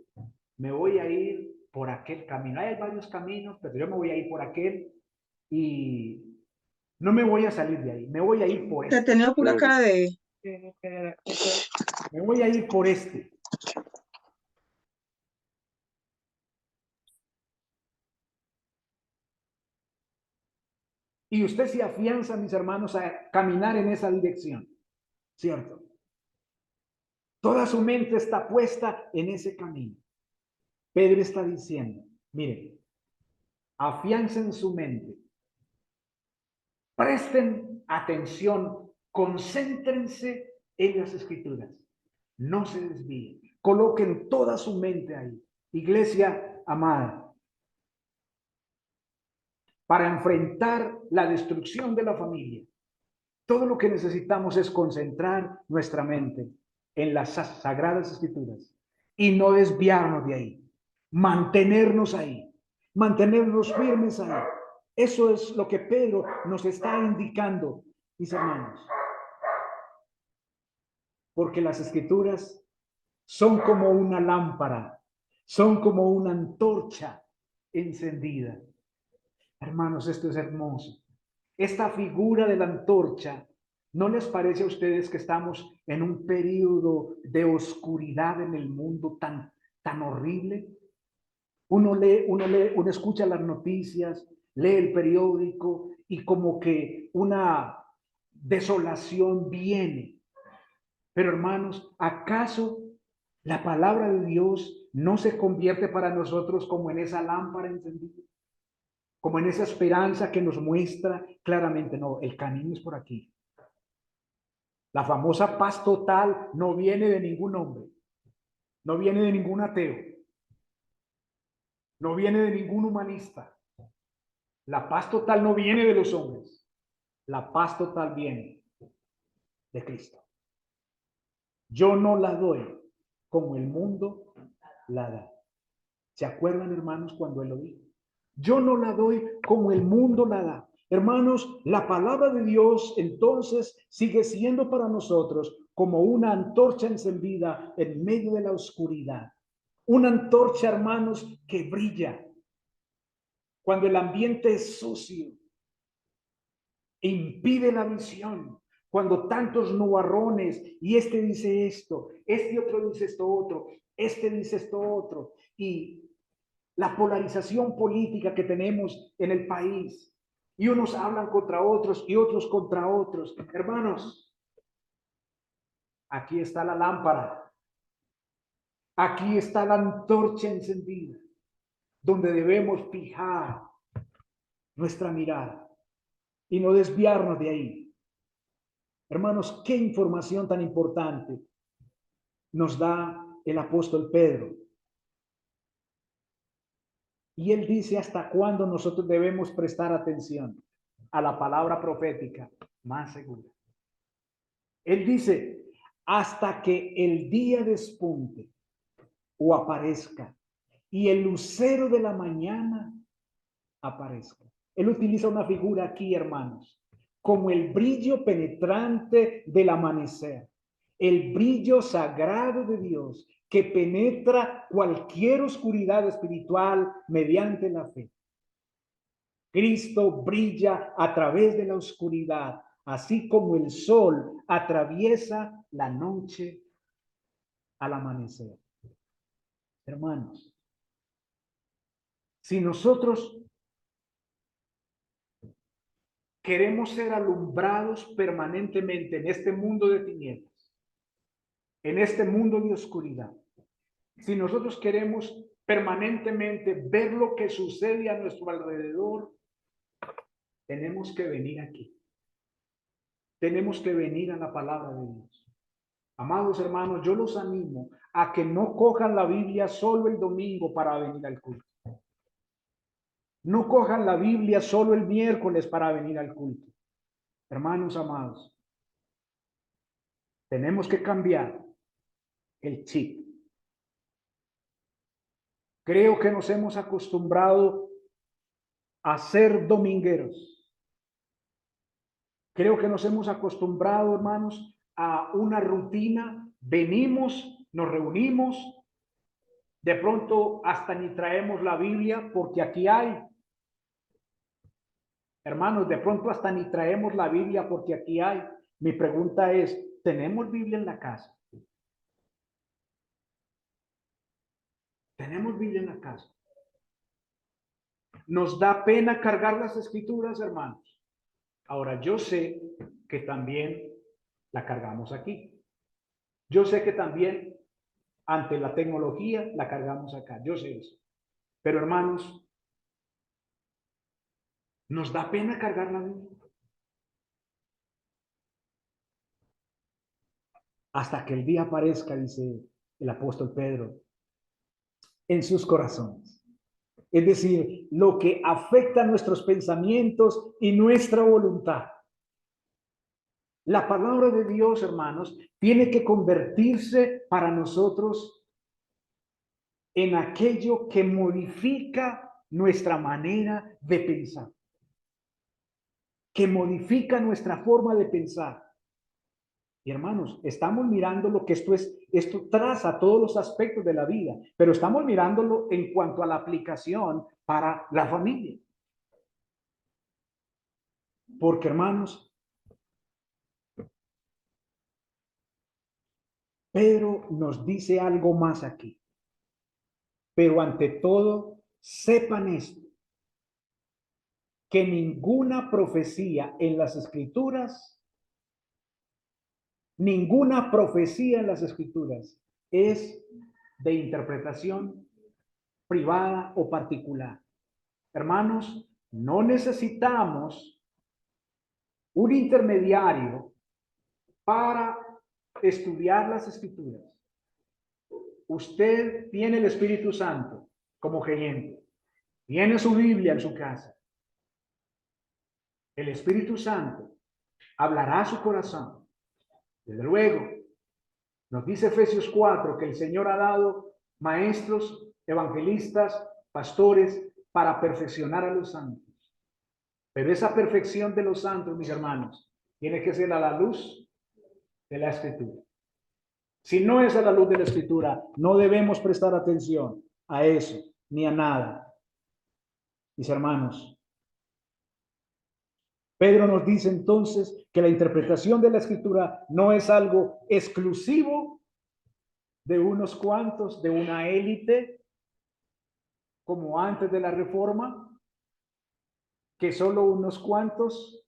por aquel camino. Hay varios caminos, pero yo me voy a ir por aquel y no me voy a salir de ahí. Me voy a ir por este. Tenía pura cara de... Me voy a ir por este. Y usted se afianza, mis hermanos, a caminar en esa dirección. ¿Cierto? Toda su mente está puesta en ese camino. Pedro está diciendo, miren, afiancen su mente. Presten atención, concéntrense en las escrituras. No se desvíen. Coloquen toda su mente ahí. Iglesia amada, para enfrentar la destrucción de la familia, todo lo que necesitamos es concentrar nuestra mente en las sagradas escrituras y no desviarnos de ahí, mantenernos ahí, mantenernos firmes ahí. Eso es lo que Pedro nos está indicando, mis hermanos. Porque las escrituras son como una lámpara, son como una antorcha encendida. Hermanos, esto es hermoso. Esta figura de la antorcha, ¿no les parece a ustedes que estamos en un periodo de oscuridad en el mundo tan horrible? Uno escucha las noticias, lee el periódico y como que una desolación viene. Pero hermanos, ¿acaso la palabra de Dios no se convierte para nosotros como en esa lámpara encendida? Como en esa esperanza que nos muestra claramente, no, el camino es por aquí. La famosa paz total no viene de ningún hombre, no viene de ningún ateo, no viene de ningún humanista. La paz total no viene de los hombres, la paz total viene de Cristo. Yo no la doy como el mundo la da. ¿Se acuerdan, hermanos, cuando él lo dijo? Yo no la doy como el mundo la da. Hermanos, la palabra de Dios entonces sigue siendo para nosotros como una antorcha encendida en medio de la oscuridad. Una antorcha, hermanos, que brilla cuando el ambiente es sucio e impide la visión. Cuando tantos nubarrones, y este dice esto, este otro dice esto otro, este dice esto otro, y la polarización política que tenemos en el país, y unos hablan contra otros y otros contra otros. Hermanos, aquí está la lámpara, aquí está la antorcha encendida, donde debemos fijar nuestra mirada y no desviarnos de ahí. Hermanos, qué información tan importante nos da el apóstol Pedro. Y él dice hasta cuándo nosotros debemos prestar atención. a la palabra profética, más segura. Él dice, hasta que el día despunte o aparezca y el lucero de la mañana aparezca. Él utiliza una figura aquí, hermanos, como el brillo penetrante del amanecer, el brillo sagrado de Dios que penetra cualquier oscuridad espiritual mediante la fe. Cristo brilla a través de la oscuridad, así como el sol atraviesa la noche al amanecer. Hermanos, si nosotros queremos ser alumbrados permanentemente en este mundo de tinieblas, en este mundo de oscuridad, si nosotros queremos permanentemente ver lo que sucede a nuestro alrededor, tenemos que venir aquí. Tenemos que venir a la palabra de Dios. Amados hermanos, yo los animo a que no cojan la Biblia solo el domingo para venir al culto. No cojan la Biblia solo el miércoles para venir al culto. Hermanos amados, tenemos que cambiar el chip. Creo que nos hemos acostumbrado a ser domingueros. Creo que nos hemos acostumbrado, hermanos, a una rutina. Venimos, nos reunimos, de pronto hasta ni traemos la Biblia porque aquí hay. Hermanos, de pronto hasta ni traemos la Biblia porque aquí hay. Mi pregunta es, ¿tenemos Biblia en la casa? ¿Tenemos Biblia en la casa? Nos da pena cargar las escrituras, hermanos. Ahora, yo sé que también la cargamos aquí. Yo sé que también ante la tecnología la cargamos acá. Yo sé eso. Pero, hermanos, nos da pena cargar la Biblia. Hasta que el día aparezca, dice el apóstol Pedro, en sus corazones. Es decir, lo que afecta nuestros pensamientos y nuestra voluntad. La palabra de Dios, hermanos, tiene que convertirse para nosotros en aquello que modifica nuestra manera de pensar, que modifica nuestra forma de pensar. Y hermanos, estamos mirando lo que esto traza todos los aspectos de la vida, pero estamos mirándolo en cuanto a la aplicación para la familia. Porque, hermanos, Pedro nos dice algo más aquí. Pero ante todo, sepan esto, que ninguna profecía en las Escrituras es de interpretación privada o particular. Hermanos, no necesitamos un intermediario para estudiar las Escrituras. Usted tiene el Espíritu Santo como creyente, tiene su Biblia en su casa. El Espíritu Santo hablará a su corazón. Desde luego, nos dice Efesios 4 que el Señor ha dado maestros, evangelistas, pastores para perfeccionar a los santos. Pero esa perfección de los santos, mis hermanos, tiene que ser a la luz de la Escritura. Si no es a la luz de la Escritura, no debemos prestar atención a eso, ni a nada. Mis hermanos, Pedro nos dice entonces que la interpretación de la Escritura no es algo exclusivo de unos cuantos, de una élite, como antes de la Reforma, que solo unos cuantos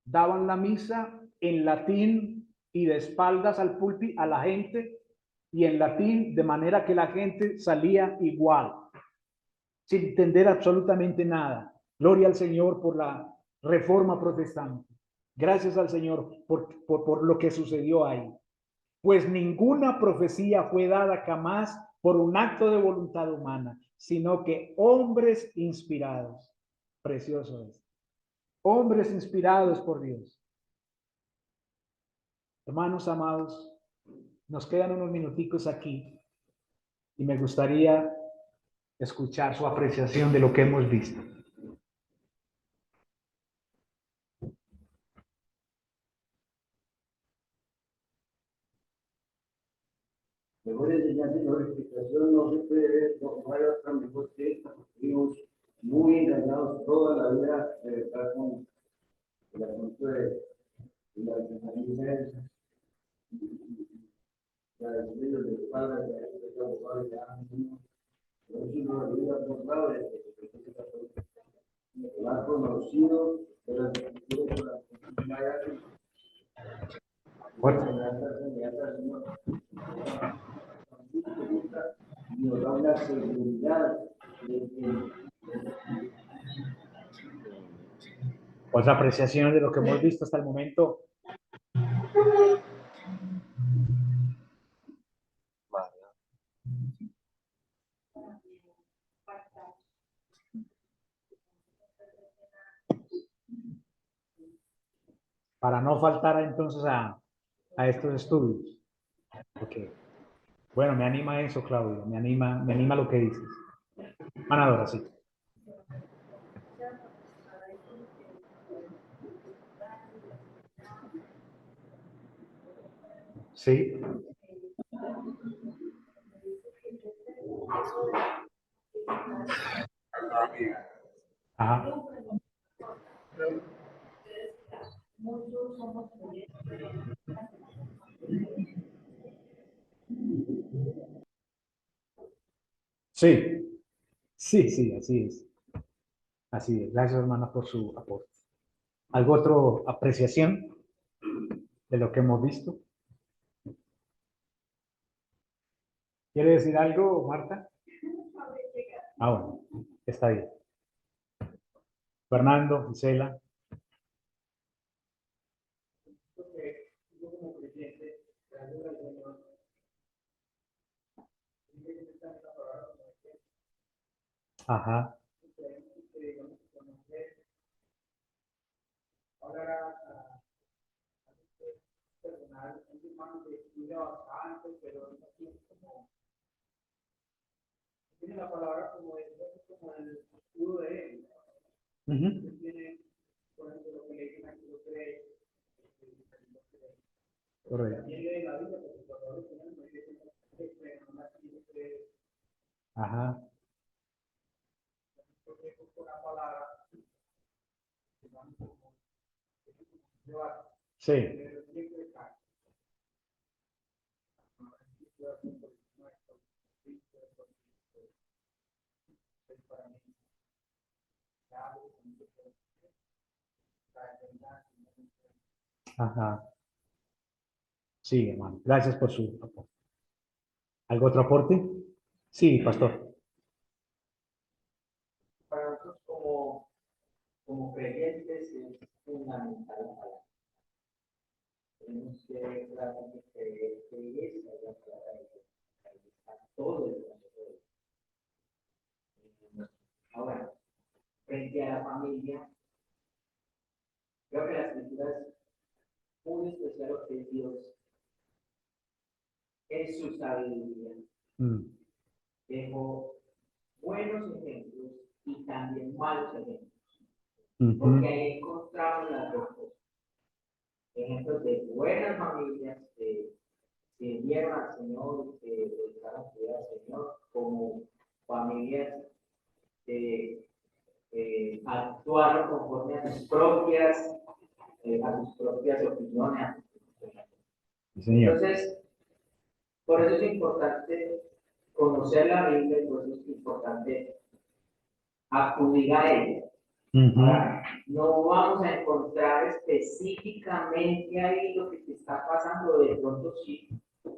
daban la misa en latín y de espaldas al púlpito a la gente, y en latín, de manera que la gente salía igual, sin entender absolutamente nada. Gloria al Señor por la Reforma protestante. Gracias al Señor por lo que sucedió ahí. Pues ninguna profecía fue dada jamás por un acto de voluntad humana, sino que hombres inspirados Precioso es. Hombres inspirados por Dios. Hermanos amados, nos quedan unos minuticos aquí y me gustaría escuchar su apreciación de lo que hemos visto. Mejor enseñanza y mejor explicación no se puede ver, no hay otra mejor que esta, porque vivimos muy engañados toda la vida de estar con el asunto de la inteligencia, la de los padres, de los padres, pero si no lo hubiera comprado, lo han conocido, pero el futuro de la comunidad, nos da una seguridad de que Otra apreciación de lo que hemos visto hasta el momento. Para no faltar entonces a estos estudios. Okay. Bueno, me anima eso, Claudio, me anima lo que dices. Manadora, sí. Sí. Ajá. Sí, sí, así es. Así es. Gracias, hermana, por su aporte. ¿Algo otro apreciación de lo que hemos visto? ¿Quiere decir algo, Marta? Ah, bueno, está bien. Fernando, Gisela. Ajá. tiene la palabra como el escudo de él. Uh-huh. Tiene, por ejemplo, lo que le dicen aquí, lo cree. Correcto. También lee la Biblia, porque por favor, no dice que no cree. Ajá. Porque es una palabra Sí. Ajá. Sí, hermano. Gracias por su aporte. ¿Algo otro aporte? Sí, pastor. Para nosotros como creyentes es fundamental la palabra. Tenemos que claramente creer que esa es la palabra de Dios. Ahí está todo el concepto. Ahora, frente a la familia, creo que la escritura es muy especial lo que Dios en su sabiduría dejó buenos ejemplos y también malos ejemplos. Porque ahí encontramos las dos cosas. Ejemplos de buenas familias que sirvieron al Señor, que dedicaron su vida al Señor, como familias que actuaron conforme a sus propias opiniones. Entonces, por eso es importante conocer la Biblia, por eso es importante acudir a ella. Ahora, no vamos a encontrar específicamente ahí lo que te está pasando, de pronto sí,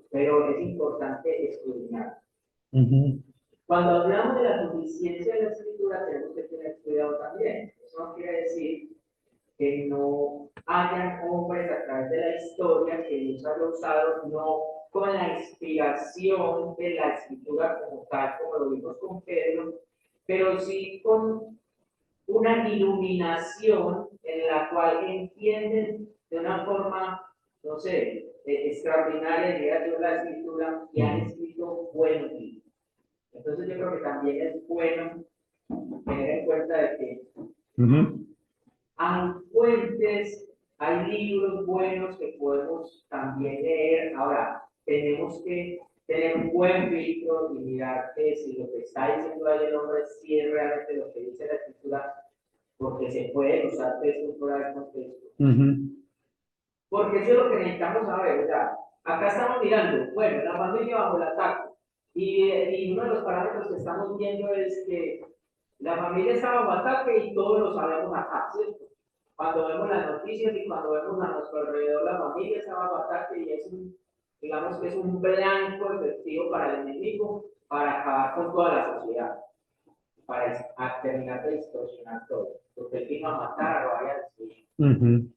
pero es importante escudriñar. Cuando hablamos de la suficiencia de la escritura, tenemos que tener cuidado también. Eso no quiere decir que no hayan hombres a través de la historia que Dios haya usado, no con la inspiración de la escritura como tal, como lo vimos con Pedro, pero sí con una iluminación en la cual entienden de una forma, no sé, extraordinaria, diría yo, la escritura y han escrito buenos libros. Entonces yo creo que también es bueno tener en cuenta de que hay fuentes, hay libros buenos que podemos también leer. Ahora, tenemos que tener un buen filtro y mirar que si lo que está diciendo ahí el hombre sí es realmente lo que dice la escritura, porque se puede usar texto fuera de contexto. Porque eso es lo que necesitamos saber, ¿verdad? Acá estamos mirando, bueno, la familia bajo el ataque. Y uno de los parámetros que estamos viendo es que la familia está bajo ataque y todos lo sabemos acá, ¿cierto? Cuando vemos las noticias y cuando vemos a nuestro alrededor, la familia está bajo ataque y es un, digamos que es un blanco efectivo para el enemigo para acabar con toda la sociedad, para terminar de distorsionar todo, porque él vino a matar, a robar y a destruir.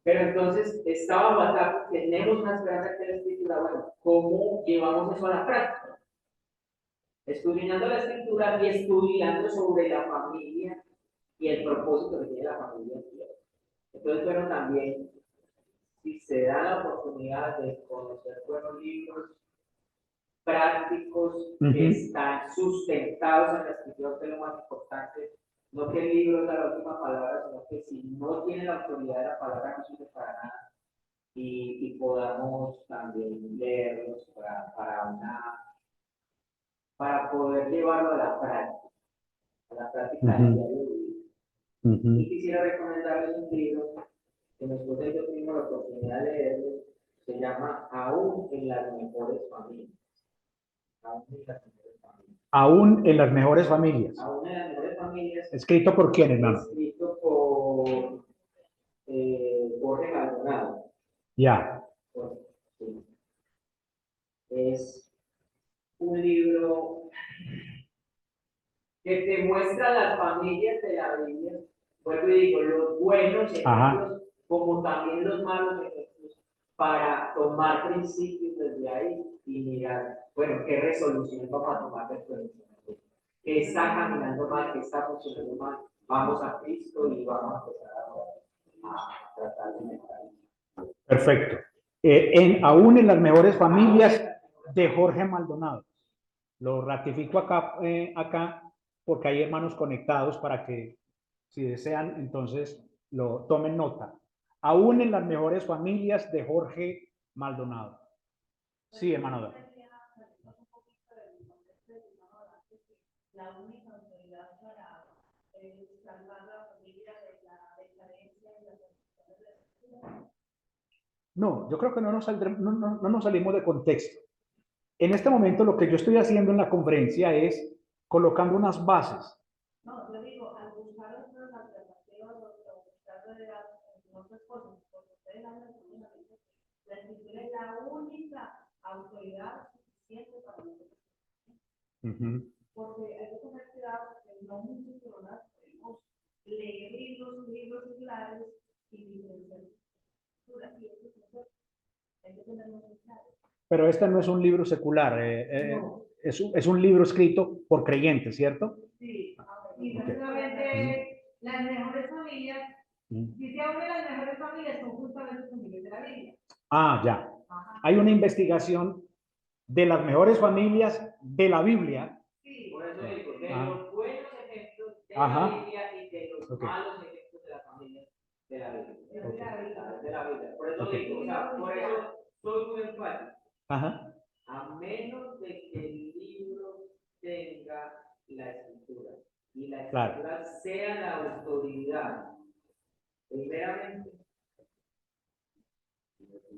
Pero entonces está bajo ataque, tenemos una esperanza que la escritura, bueno, ¿cómo llevamos eso a la práctica? Estudiando la escritura y estudiando sobre la familia y el propósito que tiene la familia en Dios. Entonces, bueno, también, si se da la oportunidad de conocer buenos libros prácticos que están sustentados en la escritura, que es lo más importante, no que el libro es la última palabra, sino que si no tiene la autoridad de la palabra, no sirve para nada. Y podamos también leerlos para poder llevarlo a la práctica del diario de vida. Y quisiera recomendarles un libro que nosotros yo tuvimos la oportunidad de leerlo, se llama Aún en las mejores familias. Aún en las mejores familias. Aún en las mejores familias. ¿Escrito por quién, hermano? Escrito por Jorge Maldonado. Ya. Sí. Es un libro que te muestra las familias de la Biblia, vuelvo y digo, los buenos ejemplos, como también los malos ejemplos, para tomar principios desde ahí y mirar, bueno, qué resolución vamos a tomar después de eso. ¿Qué está caminando mal? ¿Qué está funcionando mal? Vamos a Cristo y vamos a empezar a tratar de mejorar. Perfecto. Aún en las mejores familias de Jorge Maldonado. Lo ratifico acá porque hay hermanos conectados para que, si desean, entonces lo tomen nota. Aún en las mejores familias de Jorge Maldonado. Sí, hermano. La única autoridad para salvar la familia de la decadencia y la condición de la. No, yo creo que no nos salimos de contexto. En este momento lo que yo estoy haciendo en la conferencia es colocando unas bases. No, yo digo, al buscar otras alternativas, o buscar de otras cosas, porque ustedes hablan de una vez, la escritura es la única autoridad suficiente para nosotros. Porque hay que tener cuidado que no muchas personas podemos leer libros seculares y diferenciar escritura, y eso hay que tenerlo muy claro. Pero este no es un libro secular, no. Es un libro escrito por creyentes, ¿cierto? Sí, y precisamente las mejores familias, si se habla de las mejores familias, son justamente familias de la Biblia. Ah, ya. Ajá. Hay una investigación de las mejores familias de la Biblia. Sí, por eso digo, de los buenos ejemplos de la Biblia y de los malos ejemplos de la familia de la Biblia. De la Biblia. Por eso digo, o sea, por eso soy muy enfático. Ajá. A menos de que el libro tenga la escritura y la escritura sea la autoridad, primeramente,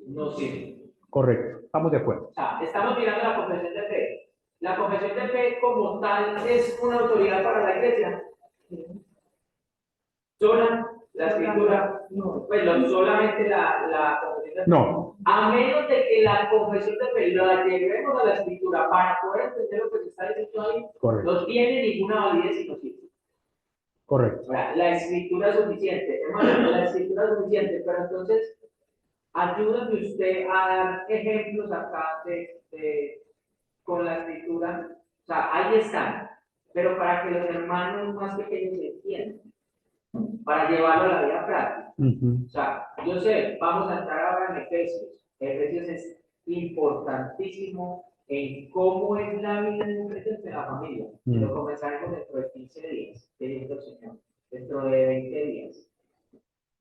no sirve. Correcto, estamos de acuerdo. O sea, estamos mirando la confesión de fe. La confesión de fe como tal es una autoridad para la iglesia. Sola la escritura, no. Pues solamente la confesión de fe. No. A menos de que la confesión de fe la llevemos a la escritura para poder entender lo que se está diciendo ahí, correcto, no tiene ninguna validez y no sirve. Correcto. La escritura es suficiente, hermano, la escritura es suficiente, pero entonces ayúdame usted a dar ejemplos acá con la escritura. O sea, ahí están, pero para que los hermanos más pequeños entiendan. para llevarlo a la vida práctica. Ujú. O sea, yo sé, vamos a entrar ahora en Efesios. Efesios es importantísimo en cómo es la vida de un creyente en la familia. Lo comenzaremos dentro de 15 días, queriendo el Señor, dentro de 20 días.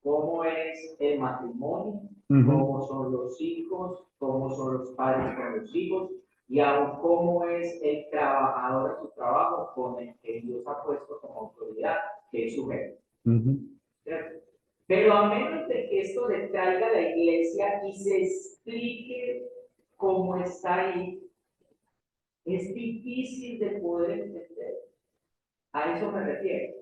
Cómo es el matrimonio, cómo son los hijos, cómo son los padres con los hijos, y aún cómo es el trabajador en su trabajo con el que Dios ha puesto como autoridad, que es su jefe. ¿Cierto? Pero a menos de que esto le traiga a la iglesia y se explique cómo está ahí, es difícil de poder entender. A eso me refiero.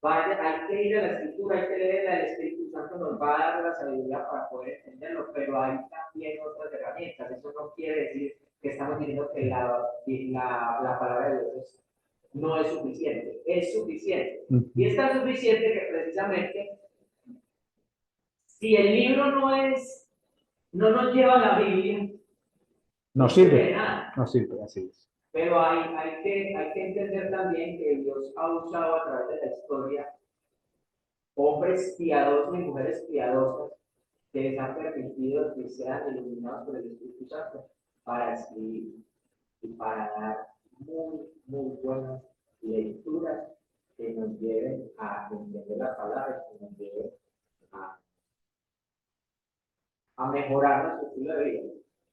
Vaya, hay que ir a la escritura, hay que leerla, el Espíritu Santo nos va a dar la sabiduría para poder entenderlo, pero hay también otras herramientas. Eso no quiere decir que estamos diciendo que la palabra de Dios no es suficiente, es suficiente. Y es tan suficiente que precisamente, si el libro no nos lleva a la Biblia, No sirve, no sirve, así es. Pero hay que entender también que Dios ha usado a través de la historia hombres piadosos y mujeres piadosas que les han permitido que sean iluminados por el Espíritu Santo para escribir y para dar muy, muy buenas lecturas que nos lleven a entender la palabra, que nos lleven a mejorar nuestro estilo de vida.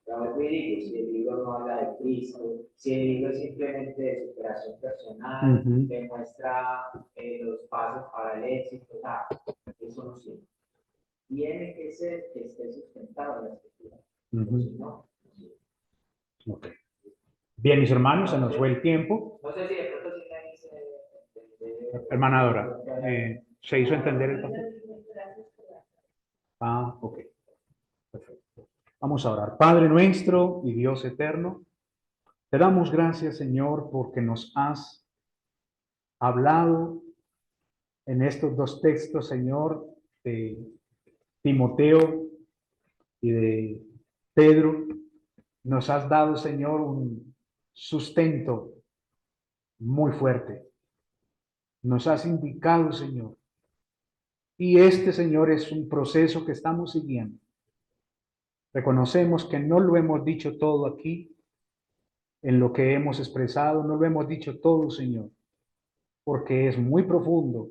Pero te digo, si el libro no habla de Cristo, si el libro es simplemente de superación personal, demuestra los pasos para el éxito, eso no sirve. Tiene que ser que esté sustentado en la escritura. Si no, okay. Bien, mis hermanos, se nos fue el tiempo. No sé si de pronto si me dice... Hermana Dora, ¿se hizo entender el pastor? Ok. Perfecto. Vamos a orar. Padre nuestro y Dios eterno, te damos gracias, Señor, porque nos has hablado en estos dos textos, Señor, de Timoteo y de Pedro. Nos has dado, Señor, un sustento muy fuerte. Nos has indicado, Señor. Y este, Señor, es un proceso que estamos siguiendo. Reconocemos que no lo hemos dicho todo aquí, en lo que hemos expresado, no lo hemos dicho todo, Señor, porque es muy profundo,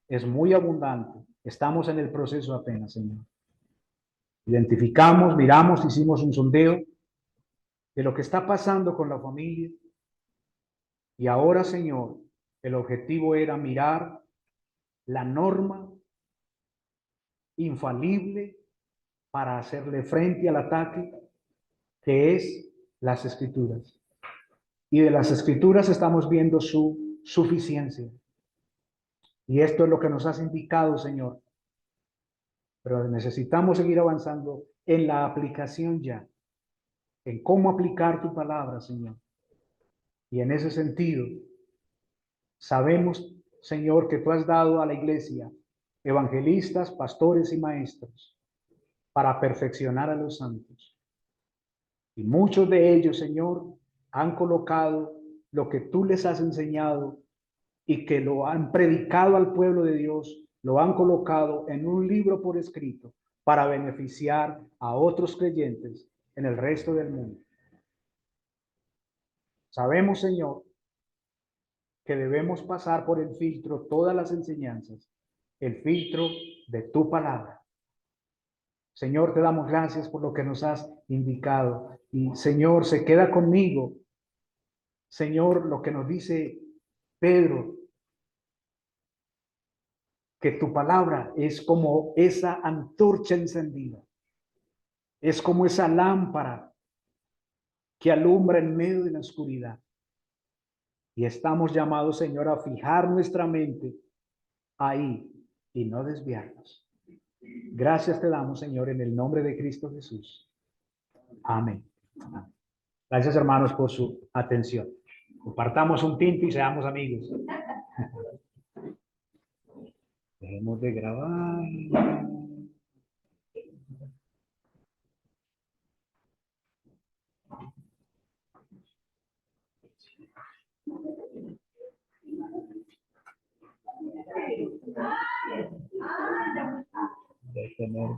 es muy abundante. Estamos en el proceso apenas, Señor. Identificamos, miramos, hicimos un sondeo de lo que está pasando con la familia. Y ahora, Señor, el objetivo era mirar la norma infalible para hacerle frente al ataque, que es las Escrituras. Y de las Escrituras estamos viendo su suficiencia. Y esto es lo que nos has indicado, Señor. Pero necesitamos seguir avanzando en la aplicación ya, en cómo aplicar tu palabra, Señor. Y en ese sentido, sabemos, Señor, que tú has dado a la iglesia evangelistas, pastores y maestros para perfeccionar a los santos. Y muchos de ellos, Señor, han colocado lo que tú les has enseñado y que lo han predicado al pueblo de Dios, lo han colocado en un libro por escrito para beneficiar a otros creyentes en el resto del mundo. Sabemos, Señor, que debemos pasar por el filtro todas las enseñanzas, el filtro de tu palabra. Señor, te damos gracias por lo que nos has indicado. Y Señor, se queda conmigo, Señor, lo que nos dice Pedro, que tu palabra es como esa antorcha encendida, es como esa lámpara que alumbra en medio de la oscuridad. Y estamos llamados, Señor, a fijar nuestra mente ahí y no desviarnos. Gracias te damos, Señor, en el nombre de Cristo Jesús. Amén. Gracias, hermanos, por su atención. Compartamos un tinto y seamos amigos. Dejemos de grabar. Ah, ya. de tener